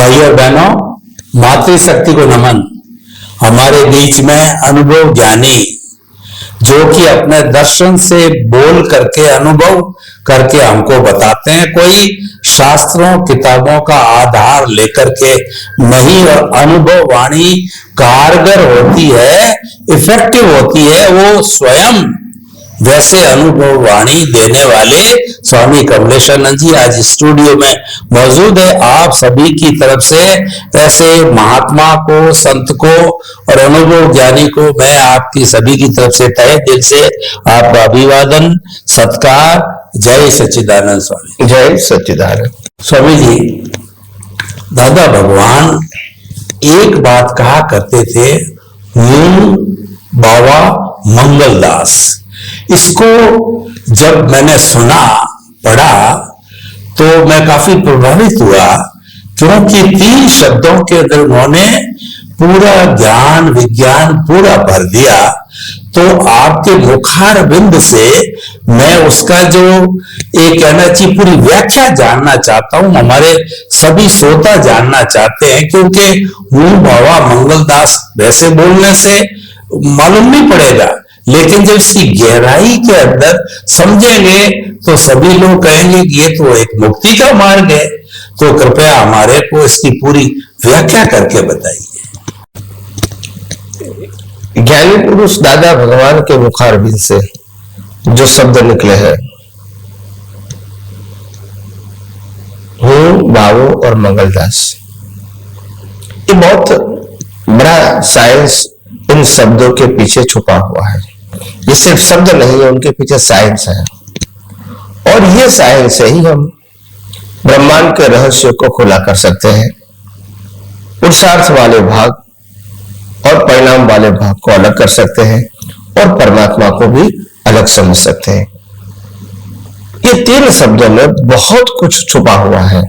भाइयों और बहनों, मातृशक्ति को नमन। हमारे बीच में अनुभव ज्ञानी जो कि अपने दर्शन से बोल करके अनुभव करके हमको बताते हैं, कोई शास्त्रों किताबों का आधार लेकर के नहीं। और अनुभव वाणी कारगर होती है, इफेक्टिव होती है, वो स्वयं वैसे अनुभव वाणी देने वाले स्वामी कमलेश्वरानंद जी आज स्टूडियो में मौजूद है। आप सभी की तरफ से ऐसे महात्मा को, संत को और अनुभव ज्ञानी को मैं आपकी सभी की तरफ से तहे दिल से आपका अभिवादन, सत्कार। जय सच्चिदानंद स्वामी। जय सच्चिदानंद स्वामी जी, दादा भगवान एक बात कहा करते थे, मूल बाबा मंगलदास। इसको जब मैंने सुना, पढ़ा, तो मैं काफी प्रभावित हुआ, क्योंकि 3 शब्दों के अंदर उन्होंने पूरा ज्ञान विज्ञान पूरा भर दिया। तो आपके मुखार बिंद से मैं उसका जो एक कहना चाहिए पूरी व्याख्या जानना चाहता हूं, हमारे सभी श्रोता जानना चाहते हैं, क्योंकि मूल बाबा मंगलदास वैसे बोलने से मालूम नहीं पड़ेगा, लेकिन जब इसकी गहराई के अंदर समझेंगे तो सभी लोग कहेंगे कि ये तो एक मुक्ति का मार्ग है। तो कृपया हमारे को इसकी पूरी व्याख्या करके बताइए। ज्ञानी पुरुष दादा भगवान के मुखारबिंद से जो शब्द निकले हैं, हूं, बाबू और मंगलदास, ये बहुत बड़ा साइंस इन शब्दों के पीछे छुपा हुआ है। ये सिर्फ शब्द नहीं है, उनके पीछे साइंस है। और ये साइंस से ही हम ब्रह्मांड के रहस्य को खुला कर सकते हैं। पुरुषार्थ वाले भाग और परिणाम वाले भाग को अलग कर सकते हैं और परमात्मा को भी अलग समझ सकते हैं। ये 3 शब्दों में बहुत कुछ छुपा हुआ है।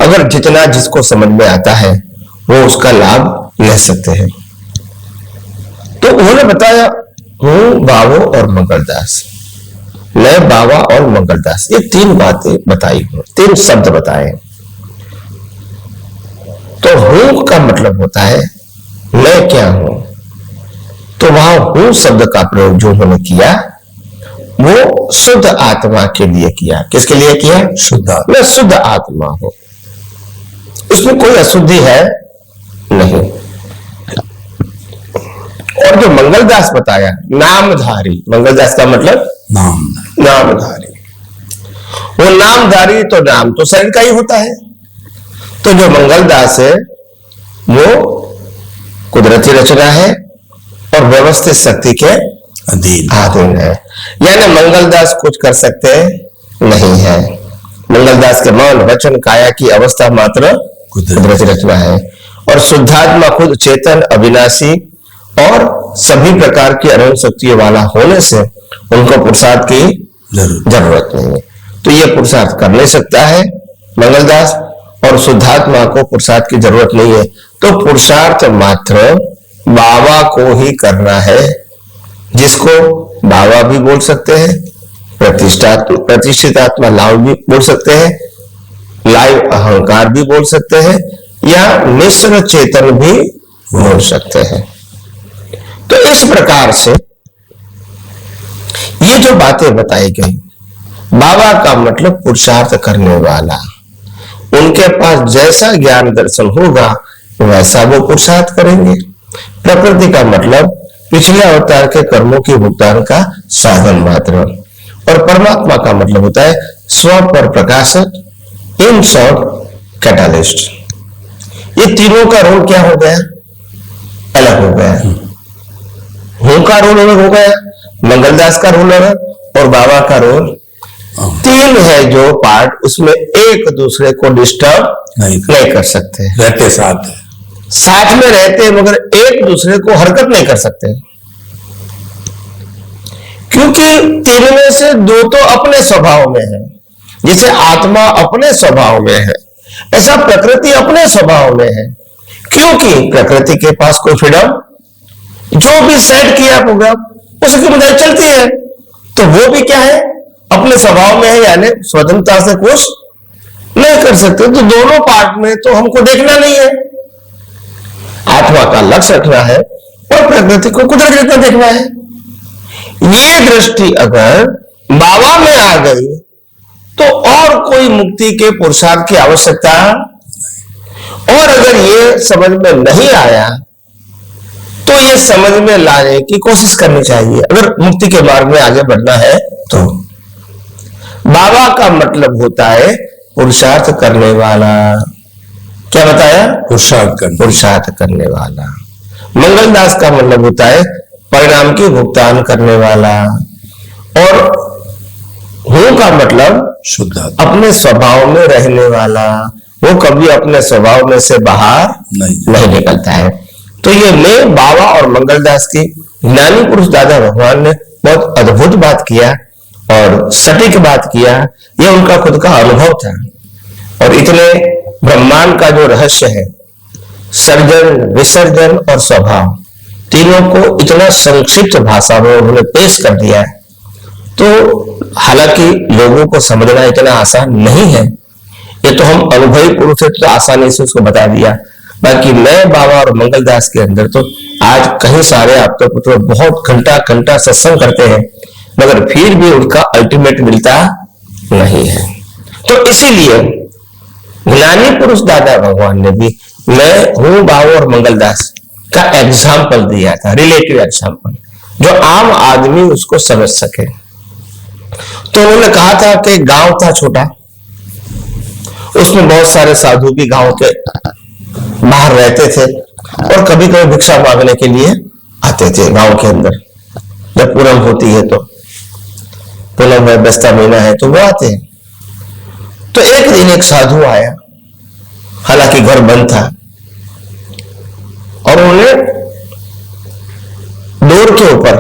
अगर जितना जिसको समझ में आता है वो उसका लाभ ले सकते हैं। तो उन्होंने बताया, हूं, बाबू और मंगलदास। मैं, बाबा और मंगलदास, ये 3 बातें बताई हूं, 3 शब्द बताए। तो हूं का मतलब होता है मैं क्या हूं। तो वहां हूं शब्द का प्रयोग जो उन्होंने किया वो शुद्ध आत्मा के लिए किया। किसके लिए किया? शुद्ध। मैं शुद्ध आत्मा हूं, उसमें कोई अशुद्धि है नहीं। और जो मंगलदास बताया, नामधारी, मंगलदास का मतलब नामधारी। वो नामधारी, तो नाम तो शरीर का ही होता है। तो जो मंगलदास है वो कुदरती रचना है और व्यवस्थित शक्ति के अधीन है। यानी मंगलदास कुछ कर सकते नहीं है। मंगलदास के मन, वचन, काया की अवस्था मात्र कुदरती रचना है। और शुद्धात्मा खुद चेतन, अविनाशी और सभी प्रकार की अरुण शक्तियों वाला होने से उनको पुरुषार्थ की जरूरत नहीं है। तो ये पुरुषार्थ कर नहीं सकता है मंगलदास, और शुद्धात्मा को पुरुषार्थ की जरूरत नहीं है। तो पुरुषार्थ मात्र बाबा को ही करना है, जिसको बाबा भी बोल सकते हैं, प्रतिष्ठित आत्मा लाभ भी बोल सकते हैं, लाइव अहंकार भी बोल सकते हैं, या मिश्र चेतन भी बोल सकते हैं। तो इस प्रकार से ये जो बातें बताई गई, बाबा का मतलब पुरुषार्थ करने वाला, उनके पास जैसा ज्ञान दर्शन होगा वैसा वो पुरुषार्थ करेंगे। प्रकृति का मतलब पिछले अवतार के कर्मों के भुगतान का साधन मात्र, और परमात्मा का मतलब होता है स्व पर प्रकाशक, इन शॉर्ट कैटालिस्ट। ये तीनों का रोल क्या हो गया? अलग हो गया। हूं का रोल अलग हो गया, मंगलदास का रोल अलग, और बाबा का रोल। 3 है जो पार्ट, उसमें एक दूसरे को डिस्टर्ब नहीं कर सकते, रहते साथ में रहते, मगर एक दूसरे को हरकत नहीं कर सकते, क्योंकि 3 में से 2 तो अपने स्वभाव में है। जैसे आत्मा अपने स्वभाव में है, ऐसा प्रकृति अपने स्वभाव में है। क्योंकि प्रकृति के पास कोई फ्रीडम, जो भी सेट किया प्रोग्राम उसकी बजाय चलती है। तो वो भी क्या है? अपने स्वभाव में है, यानी स्वतंत्रता से कुछ नहीं कर सकते। तो दोनों पार्ट में तो हमको देखना नहीं है, आत्मा का लक्ष्य रखना है और प्रकृति को कुदरत जितना देखना है। ये दृष्टि अगर बाबा में आ गई तो और कोई मुक्ति के पुरुषार्थ की आवश्यकता, और अगर ये समझ में नहीं आया तो ये समझ में लाने की कोशिश करनी चाहिए अगर मुक्ति के मार्ग में आगे बढ़ना है तो। बाबा का मतलब होता है पुरुषार्थ करने वाला। क्या बताया? पुरुषार्थ करने वाला। मंगलदास का मतलब होता है परिणाम की भुगतान करने वाला। और हूं का मतलब शुद्ध, अपने स्वभाव में रहने वाला। वो कभी अपने स्वभाव में से बाहर नहीं निकलता है। तो ये मैं, बाबा और मंगलदास की ज्ञानी पुरुष दादा भगवान ने बहुत अद्भुत बात किया और सटीक बात किया। यह उनका खुद का अनुभव था। और इतने ब्रह्मांड का जो रहस्य है, सर्जन, विसर्जन और स्वभाव, तीनों को इतना संक्षिप्त भाषा में उन्होंने पेश कर दिया है। तो हालांकि लोगों को समझना इतना आसान नहीं है, ये तो हम अनुभवी पुरुष है तो आसानी से उसको बता दिया। बाकी मैं, बाबा और मंगलदास के अंदर तो आज कहीं सारे आप तो बहुत घंटा सत्संग करते हैं, मगर फिर भी उनका अल्टीमेट मिलता नहीं है। तो इसीलिए ज्ञानी पुरुष दादा भगवान ने भी मैं हूं, बाबा और मंगलदास का एग्जाम्पल दिया था, रिलेटिव एग्जाम्पल, जो आम आदमी उसको समझ सके। तो उन्होंने कहा था कि गांव था छोटा, उसमें बहुत सारे साधु भी गांव के बाहर रहते थे और कभी कभी भिक्षा मांगने के लिए आते थे गांव के अंदर। जब पूनम होती है तो, पूनम है, बस्ता महीना है तो वो आते हैं। तो एक दिन एक साधु आया, हालांकि घर बंद था, और उन्होंने डोर के ऊपर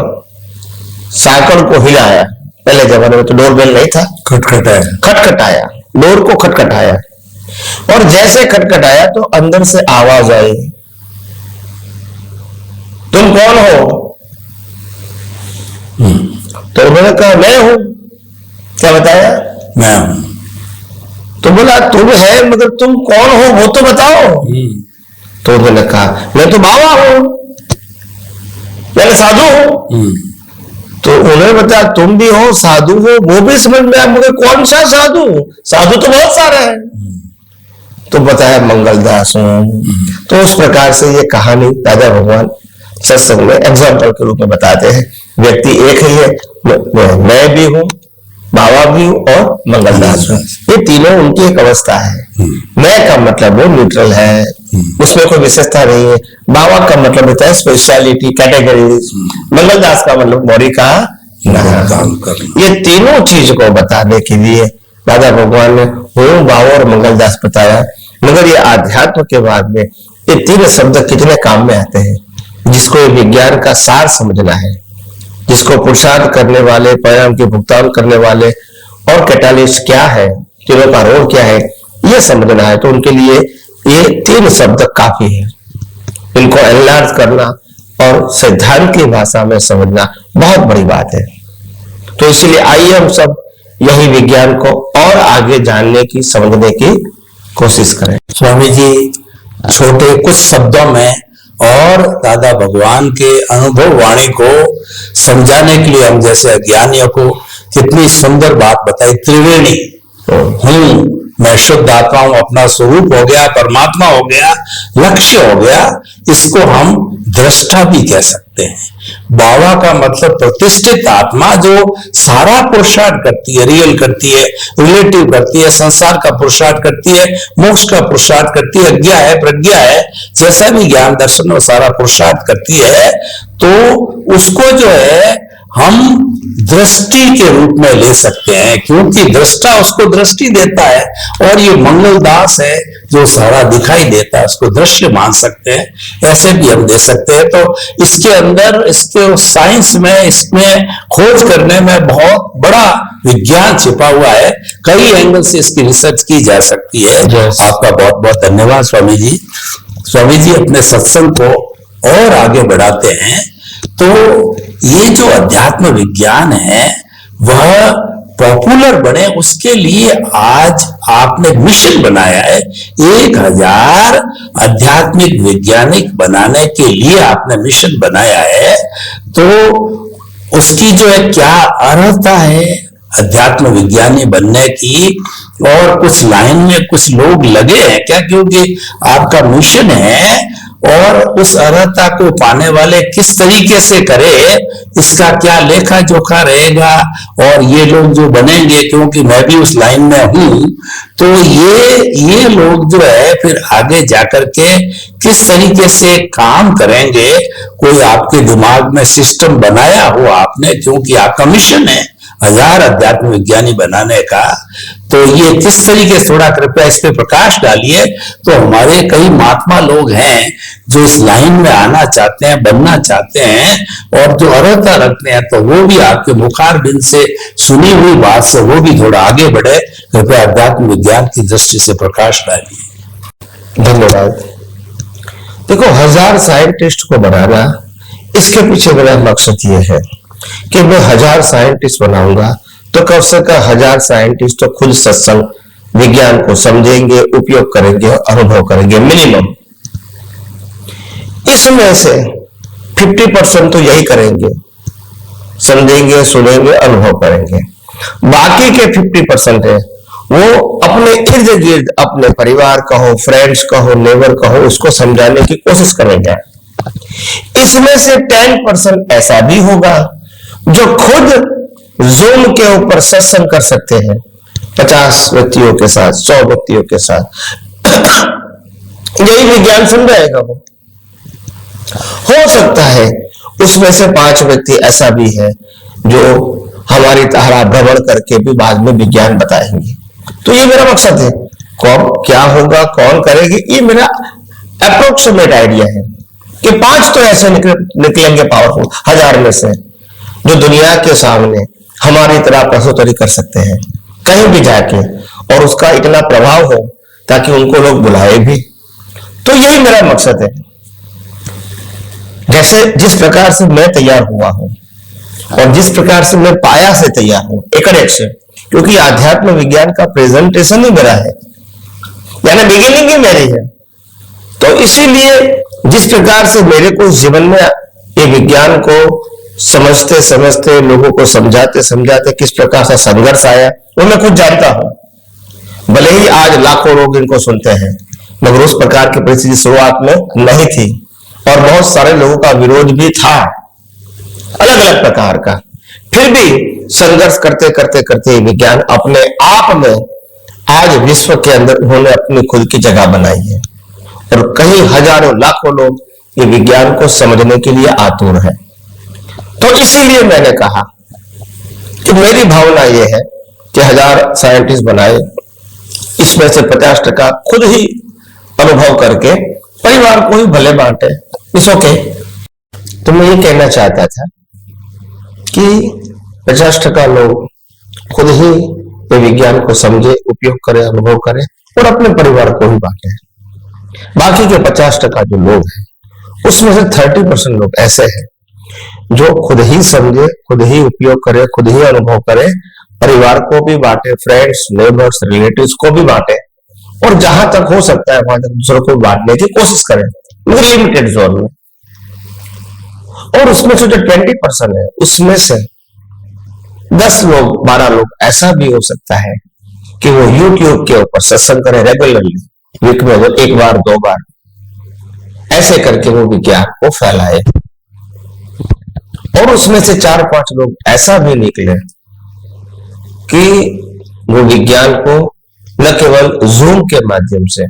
साइकिल को हिलाया। पहले जमाने में तो डोरबेल नहीं था, खटखटाया, डोर को खटखटाया। और जैसे खटखटाया तो अंदर से आवाज आई, तुम कौन हो? तो उन्होंने कहा मैं हूं। क्या बताया? मैं हूं। तो बोला तुम है, मगर तुम कौन हो वो तो बताओ। तो उन्होंने कहा मैं तो बाबा हूं, मैं साधु हूं। तो उन्होंने बताया तुम भी हो, साधु हो, वो भी समझ में आया, मगर कौन सा साधु? साधु तो बहुत सारे हैं। तो बताया मंगलदास हूं। तो उस प्रकार से ये कहानी दादा भगवान सत्संग में एग्जाम्पल के रूप में बताते हैं। व्यक्ति एक ही है, मैं भी हूं, बाबा भी हूं और मंगलदास हूं। ये तीनों उनकी एक अवस्था है। मैं का मतलब वो न्यूट्रल है, उसमें कोई विशेषता नहीं है। बाबा का मतलब होता है स्पेशलिटी, कैटेगरीज। मंगलदास का मतलब बॉडी का नाम। ये तीनों चीज को बताने के लिए दादा भगवान ने हूं, बाबा और मंगलदास बताया। मगर ये आध्यात्म के बाद में ये तीन शब्द कितने काम में आते हैं। जिसको विज्ञान का सार समझना है, जिसको पुरुषार्थ करने वाले, परिणाम के भुगतान करने वाले और कैटालिस्ट क्या है, तीनों का रोल क्या है, ये समझना है, तो उनके लिए ये तीन शब्द काफी है। इनको एनलार्ज करना और सिद्धांत की भाषा में समझना बहुत बड़ी बात है। तो इसीलिए आइए हम सब यही विज्ञान को और आगे जानने की, समझने की कोशिश करें। स्वामी जी छोटे कुछ शब्दों में और दादा भगवान के अनुभव वाणी को समझाने के लिए हम जैसे अज्ञानियों को कितनी सुंदर बात बताई। त्रिवेणी हूं, मैं शुद्ध आत्मा हूं, अपना स्वरूप हो गया, परमात्मा हो गया, लक्ष्य हो गया, इसको हम दृष्टा भी कह सकते हैं। बाबा का मतलब प्रतिष्ठित आत्मा जो सारा पुरुषार्थ करती है, रियल करती है, रिलेटिव करती है, संसार का पुरुषार्थ करती है, मोक्ष का पुरुषार्थ करती है, अज्ञा है, प्रज्ञा है, जैसा भी ज्ञान दर्शन और सारा पुरुषार्थ करती है, तो उसको जो है हम दृष्टि के रूप में ले सकते हैं, क्योंकि दृष्टा उसको दृष्टि देता है, और ये मंगलदास है जो सारा दिखाई देता है, उसको दृश्य मान सकते हैं, ऐसे भी हम दे सकते हैं। तो इसके अंदर, इसके साइंस में, इसमें खोज करने में बहुत बड़ा विज्ञान छिपा हुआ है। कई एंगल से इसकी रिसर्च की जा सकती है। आपका बहुत बहुत धन्यवाद स्वामी जी। स्वामी जी अपने सत्संग को और आगे बढ़ाते हैं। तो ये जो अध्यात्म विज्ञान है वह पॉपुलर बने, उसके लिए आज आपने मिशन बनाया है, 1000 आध्यात्मिक वैज्ञानिक बनाने के लिए आपने मिशन बनाया है, तो उसकी जो है क्या अर्हता है अध्यात्म विज्ञानी बनने की? और कुछ लाइन में कुछ लोग लगे हैं क्या? क्योंकि आपका मिशन है, और उस अर्हता को पाने वाले किस तरीके से करे, इसका क्या लेखा जोखा रहेगा? और ये लोग जो बनेंगे, क्योंकि मैं भी उस लाइन में हूं, तो ये लोग जो है फिर आगे जाकर के किस तरीके से काम करेंगे? कोई आपके दिमाग में सिस्टम बनाया हो आपने? क्योंकि आपका मिशन है 1000 अध्यात्म विज्ञानी बनाने का, तो ये किस तरीके से, थोड़ा कृपया इस पे प्रकाश डालिए। तो हमारे कई महात्मा लोग हैं जो इस लाइन में आना चाहते हैं, बनना चाहते हैं, और जो अर्हता रखते हैं, तो वो भी आपके मुखार बिंद से सुनी हुई बात से वो भी थोड़ा आगे बढ़े। कृपया अध्यात्म विज्ञान की दृष्टि से प्रकाश डालिए। धन्यवाद। देखो, 1000 साइंटिस्ट को बनाना, इसके पीछे मेरा मकसद ये है कि मैं 1000 साइंटिस्ट बनाऊंगा तो कब से कम 1000 साइंटिस्ट तो खुद सत्संग विज्ञान को समझेंगे, उपयोग करेंगे और अनुभव करेंगे मिनिमम। इसमें से 50% तो यही करेंगे, समझेंगे, सुनेंगे, अनुभव करेंगे। बाकी के 50% है वो अपने इर्द गिर्द, अपने परिवार कहो, फ्रेंड्स कहो, नेबर कहो, उसको समझाने की कोशिश करेंगे। इसमें से 10% ऐसा भी होगा जो खुद जूम के ऊपर सत्संग कर सकते हैं 50 व्यक्तियों के साथ, 100 व्यक्तियों के साथ। यही विज्ञान समझाएगा वो। हो सकता है उसमें से 5 व्यक्ति ऐसा भी है जो हमारी तरह भ्रमण करके भी बाद में विज्ञान बताएंगे। तो ये मेरा मकसद है। कौन क्या होगा, कौन करेगी, ये मेरा अप्रोक्सीमेट आइडिया है कि 5 तो ऐसे निकलेंगे पावरफुल 1000 में से, जो दुनिया के सामने हमारी तरह प्रस्तुति कर सकते हैं कहीं भी जाके, और उसका इतना प्रभाव हो ताकि उनको लोग बुलाए भी। तो यही मेरा मकसद है। जैसे जिस प्रकार से मैं तैयार हुआ हूं और जिस प्रकार से मैं पाया से तैयार हूं, एक से, क्योंकि आध्यात्म विज्ञान का प्रेजेंटेशन ही मेरा है, यानी बिगिनिंग ही मेरी है। तो इसीलिए जिस प्रकार से मेरे को जीवन में ये विज्ञान को समझते समझते, लोगों को समझाते समझाते किस प्रकार से संघर्ष आया, वो मैं खुद जानता हूं। भले ही आज लाखों लोग इनको सुनते हैं, मगर उस प्रकार की परिस्थिति शुरुआत में नहीं थी, और बहुत सारे लोगों का विरोध भी था अलग अलग प्रकार का। फिर भी संघर्ष करते करते करते विज्ञान अपने आप में आज विश्व के अंदर उन्होंने अपनी खुद की जगह बनाई है, और कई हजारों लाखों लोग ये विज्ञान को समझने के लिए आतुर हैं। तो इसीलिए मैंने कहा कि मेरी भावना यह है कि 1000 साइंटिस्ट बनाए, इसमें से 50% खुद ही अनुभव करके परिवार को ही भले बांटे, इट्स ओके। तो मैं ये कहना चाहता था कि 50% लोग खुद ही विज्ञान को समझे, उपयोग करें, अनुभव करें, और अपने परिवार को ही बांटे। बाकी के 50% जो लोग हैं, उसमें से 30% लोग ऐसे हैं जो खुद ही समझे, खुद ही उपयोग करे, खुद ही अनुभव करे, परिवार को भी बांटे, फ्रेंड्स, नेबर्स, रिलेटिव्स को भी बांटे, और जहां तक हो सकता है वहां तक दूसरों को बांटने की कोशिश करें, मगर लिमिटेड जोन में। और उसमें से जो 20% है, उसमें से 10 लोग, 12 लोग ऐसा भी हो सकता है कि वो YouTube के ऊपर सत्संग करें रेगुलरली, वीक में 1 बार 2 बार, ऐसे करके वो विज्ञान को फैलाए। और उसमें से 4-5 लोग ऐसा भी निकले कि वो विज्ञान को न केवल जूम के माध्यम से,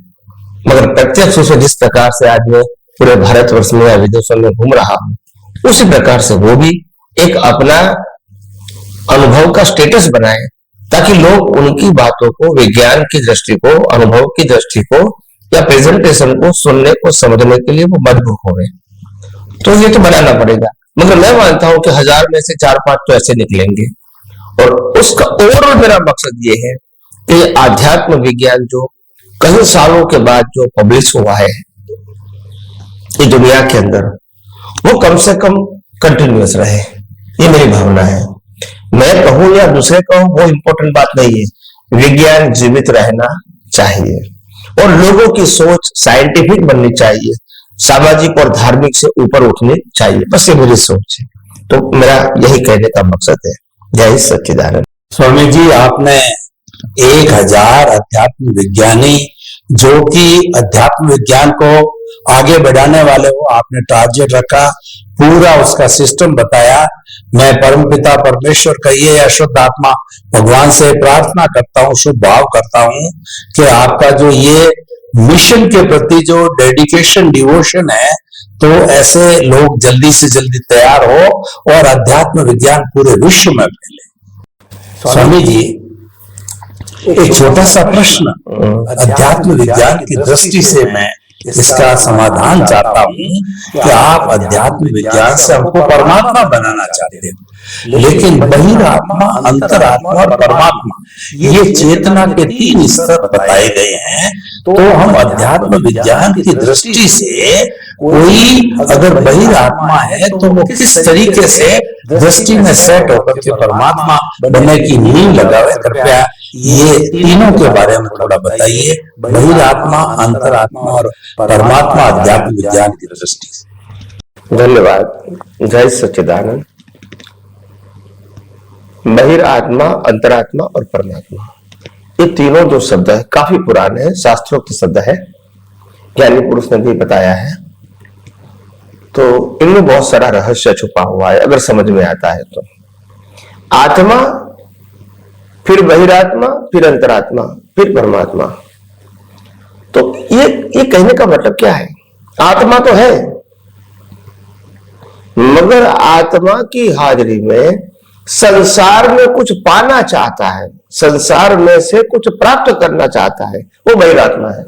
मगर प्रत्यक्ष से, जिस प्रकार से आज मैं पूरे भारतवर्ष में या विदेशों में घूम रहा हूं, उसी प्रकार से वो भी एक अपना अनुभव का स्टेटस बनाए, ताकि लोग उनकी बातों को, विज्ञान की दृष्टि को, अनुभव की दृष्टि को या प्रेजेंटेशन को सुनने को, समझने के लिए वो मजबूर हो गए। तो ये तो बनाना पड़ेगा, मगर मैं मानता हूं कि 1000 में से 4-5 तो ऐसे निकलेंगे। और उसका और मेरा मकसद ये है कि आध्यात्म विज्ञान जो कई सालों के बाद जो पब्लिश हुआ है ये दुनिया के अंदर, वो कम से कम कंटिन्यूअस रहे, ये मेरी भावना है। मैं कहूं या दूसरे कहूं वो इंपॉर्टेंट बात नहीं है, विज्ञान जीवित रहना चाहिए और लोगों की सोच साइंटिफिक बननी चाहिए, सामाजिक और धार्मिक से ऊपर उठनी चाहिए। बस ये मेरी सोच है, तो मेरा यही कहने का मकसद है। जय सच्चिदानंद। स्वामी जी, आपने 1000 अध्यात्म विज्ञानी जो कि अध्यात्म विज्ञान को आगे बढ़ाने वाले हो, आपने टारगेट रखा, पूरा उसका सिस्टम बताया। मैं परमपिता परमेश्वर कहिए या शुद्ध आत्मा भगवान से प्रार्थना करता हूँ, शुभ भाव करता हूँ कि आपका जो ये मिशन के प्रति जो डेडिकेशन डिवोशन है, तो ऐसे लोग जल्दी से जल्दी तैयार हो और अध्यात्म विज्ञान पूरे विश्व में फैले। स्वामी जी, एक छोटा सा प्रश्न अध्यात्म विज्ञान की दृष्टि से मैं इसका समाधान चाहता हूं कि आप अध्यात्म विज्ञान से हमको परमात्मा बनाना चाहते हैं, लेकिन बहिरात्मा, अंतरात्मा और परमात्मा, ये चेतना के 3 स्तर बताए गए हैं। तो हम अध्यात्म विज्ञान की दृष्टि से कोई अगर बहिरात्मा है तो वो किस तरीके से दृष्टि में सेट होकर के परमात्मा बनने की नींव लगावे, कृपया ये तीनों के बारे में थोड़ा बताइए, बहिरात्मा, अंतरात्मा और परमात्मा अध्यात्म विज्ञान की दृष्टि से। धन्यवाद। जय सच्चिदानंद। बहिरात्मा, अंतरात्मा और परमात्मा, ये तीनों जो शब्द है काफी पुराने हैं, शास्त्रोक्त शब्द है, ज्ञानी पुरुष ने भी बताया है। तो इनमें बहुत सारा रहस्य छुपा हुआ है अगर समझ में आता है तो। आत्मा, फिर बहिरात्मा, फिर अंतरात्मा, फिर परमात्मा। तो ये कहने का मतलब क्या है? आत्मा तो है, मगर आत्मा की हाजिरी में संसार में कुछ पाना चाहता है, संसार में से कुछ प्राप्त करना चाहता है, वो बहिरात्मा है।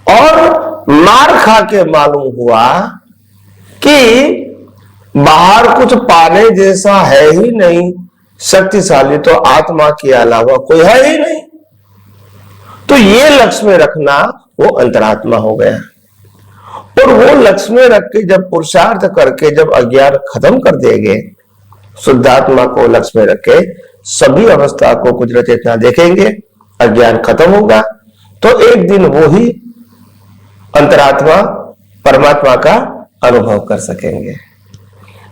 और मार खा के मालूम हुआ कि बाहर कुछ पाने जैसा है ही नहीं, शक्तिशाली तो आत्मा के अलावा कोई है ही नहीं, तो ये लक्ष्य में रखना वो अंतरात्मा हो गया। और वो लक्ष्य में रख के जब पुरुषार्थ करके जब अज्ञान खत्म कर देंगे, शुद्धात्मा को लक्ष्य में रख के सभी अवस्था को कुदरत चेतना देखेंगे, अज्ञान खत्म होगा, तो एक दिन वो ही अंतरात्मा परमात्मा का अनुभव कर सकेंगे।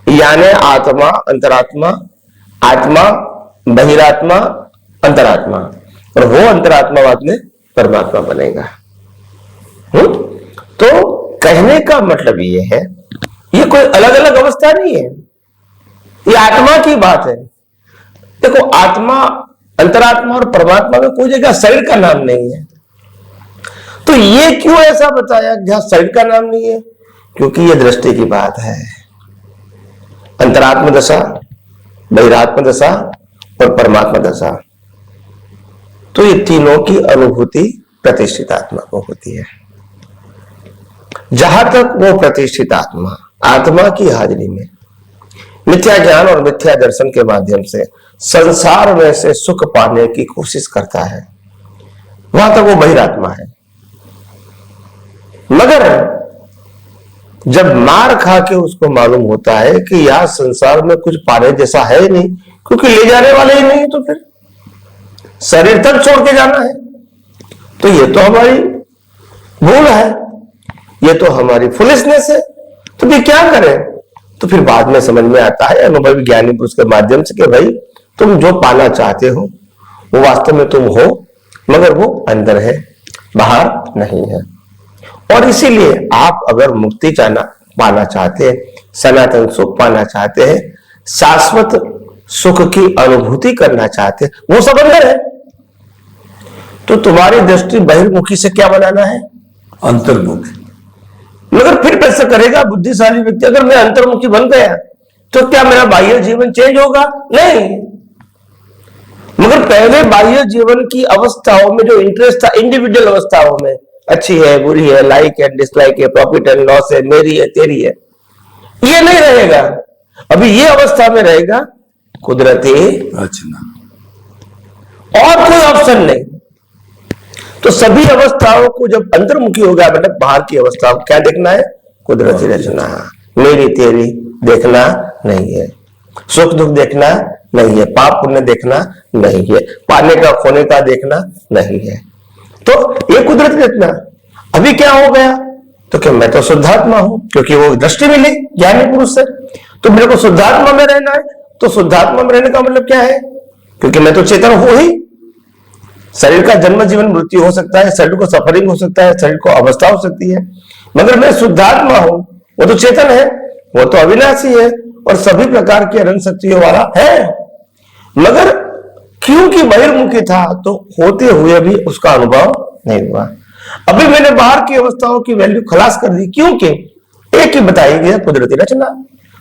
यानी आत्मा, अंतरात्मा, आत्मा, बहिरात्मा, अंतरात्मा, और वो अंतरात्मा बाद में परमात्मा बनेगा। तो कहने का मतलब ये है, ये कोई अलग अलग अवस्था नहीं है, ये आत्मा की बात है। देखो, आत्मा, अंतरात्मा और परमात्मा में कोई जगह शरीर का नाम नहीं है। तो ये क्यों ऐसा बताया जहां शरीर का नाम नहीं है? क्योंकि ये दृष्टि की बात है। अंतरात्मा दशा, बहिरात्मा दशा और परमात्मा दशा, तो ये तीनों की अनुभूति प्रतिष्ठित आत्मा को होती है। जहां तक वो प्रतिष्ठित आत्मा, आत्मा की हाजिरी में मिथ्या ज्ञान और मिथ्या दर्शन के माध्यम से संसार में से सुख पाने की कोशिश करता है, वहां तक वो बहिरात्मा है। मगर जब मार खा के उसको मालूम होता है कि यहां संसार में कुछ पाने जैसा है ही नहीं, क्योंकि ले जाने वाले ही नहीं, तो फिर शरीर तक छोड़ के जाना है, तो ये तो हमारी भूल है, ये तो हमारी फुलिशनेस है, तो फिर क्या करें? तो फिर बाद में समझ में आता है अनुभवी ज्ञानी पुरुष के माध्यम से कि भाई, तुम जो पाना चाहते हो वो वास्तव में तुम हो, मगर वो अंदर है, बाहर नहीं है। और इसीलिए आप अगर मुक्ति पाना चाहते हैं, सनातन सुख पाना चाहते हैं, शाश्वत सुख की अनुभूति करना चाहते हैं, वो सब अंदर है। तो तुम्हारी दृष्टि बहिर्मुखी से क्या बनाना है? अंतर्मुखी। मगर फिर कैसे करेगा बुद्धिशाली व्यक्ति? अगर मैं अंतर्मुखी बन गया तो क्या मेरा बाह्य जीवन चेंज होगा? नहीं। मगर पहले बाह्य जीवन की अवस्थाओं में जो इंटरेस्ट था, इंडिविजुअल अवस्थाओं में, अच्छी है, बुरी है, लाइक एंड डिसलाइक है, प्रॉफिट एंड लॉस है, मेरी है, तेरी है, ये नहीं रहेगा। अभी ये अवस्था में रहेगा कुदरती, और कोई ऑप्शन नहीं। तो सभी अवस्थाओं को जब अंतर्मुखी होगा, मतलब बाहर की अवस्था को क्या देखना है? कुदरती रचना, मेरी तेरी देखना नहीं है, सुख दुख देखना नहीं है, पाप पुण्य देखना नहीं है, पाने का खोने का देखना नहीं है। तो ये कुदरती रचना। अभी क्या हो गया, तो क्या मैं तो शुद्धात्मा हूं, क्योंकि वो दृष्टि मिली ज्ञानी पुरुष से, तो मेरे को शुद्धात्मा में रहना है। तो शुद्धात्मा में रहने का मतलब क्या है, क्योंकि मैं तो चेतन हूं ही। शरीर का जन्म जीवन मृत्यु हो सकता है, शरीर को सफरिंग हो सकता है, शरीर को अवस्था हो सकती है, मगर मैं शुद्धात्मा हूं। वो तो चेतन है, वो तो अविनाशी है और सभी प्रकार की अनंत शक्तियों वाला है। मगर क्योंकि बहिर्मुखी था तो होते हुए भी उसका अनुभव नहीं हुआ। अभी मैंने बाहर की अवस्थाओं की वैल्यू खलास कर दी, क्योंकि एक ही बताई गई है कुदरती रचना,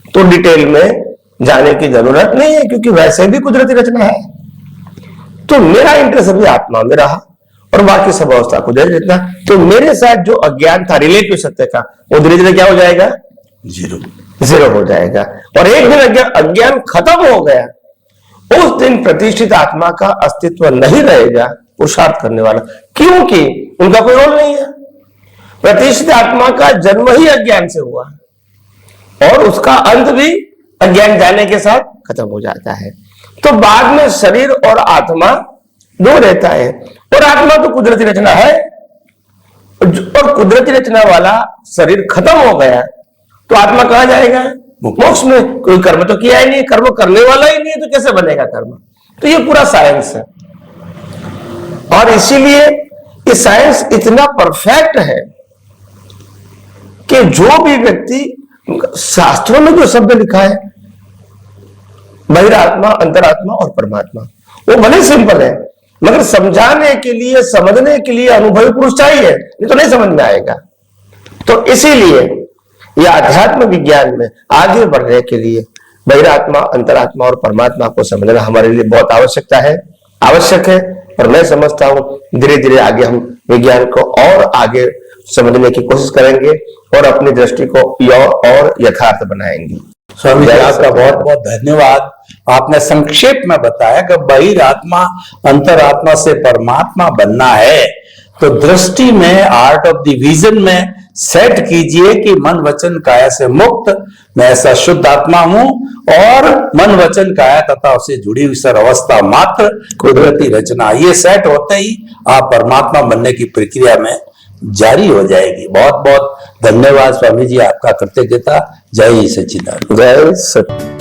तो डिटेल में जाने की जरूरत नहीं है, क्योंकि वैसे भी कुदरती रचना है। तो मेरा इंटरेस्ट अभी आत्मा में रहा और बाकी सब अवस्था कुदरती रचना। तो मेरे साथ जो अज्ञान था रिलेटिव सत्य का, वो धीरे धीरे क्या हो जाएगा, जीरो हो जाएगा। और एक दिन अज्ञान खत्म हो गया, उस दिन प्रतिष्ठित आत्मा का अस्तित्व नहीं रहेगा पुरुषार्थ करने वाला, क्योंकि उनका कोई रोल नहीं है। प्रतिष्ठित आत्मा का जन्म ही अज्ञान से हुआ और उसका अंत भी अज्ञान जाने के साथ खत्म हो जाता है। तो बाद में शरीर और आत्मा दो रहता है, और आत्मा तो कुदरती रचना है, और कुदरती रचना वाला शरीर खत्म हो गया तो आत्मा कहां जाएगा, मोक्ष में। कोई कर्म तो किया ही नहीं, कर्म करने वाला ही नहीं है, तो कैसे बनेगा कर्म। तो ये पूरा साइंस है, और इसीलिए ये साइंस इतना परफेक्ट है कि जो भी व्यक्ति, शास्त्रों में जो शब्द लिखा है बहिरात्मा, अंतरात्मा और परमात्मा, वो भले सिंपल है, मगर समझाने के लिए, समझने के लिए अनुभवी पुरुष चाहिए, नहीं तो नहीं समझ में आएगा। तो इसीलिए यह अध्यात्म विज्ञान में आगे बढ़ने के लिए बहिरात्मा, अंतरात्मा और परमात्मा को समझना हमारे लिए बहुत आवश्यक है। और मैं समझता हूं धीरे धीरे आगे हम विज्ञान को और आगे समझने की कोशिश करेंगे और अपनी दृष्टि को और यथार्थ बनाएंगे। स्वामी जी आपका बहुत बहुत धन्यवाद। आपने संक्षेप में बताया कि बहिरात्मा अंतरात्मा से परमात्मा बनना है, तो दृष्टि में, आर्ट ऑफ द विजन में सेट कीजिए कि मन वचन काया से मुक्त मैं ऐसा शुद्ध आत्मा हूं, और मन वचन काया तथा उससे जुड़ी हुई सर अवस्था मात्र कुदरती रचना। ये सेट होते ही आप परमात्मा बनने की प्रक्रिया में जारी हो जाएगी। बहुत बहुत धन्यवाद स्वामी जी, आपका कृतज्ञता। जय सच्चिदानंद। जय सच्चिदानंद।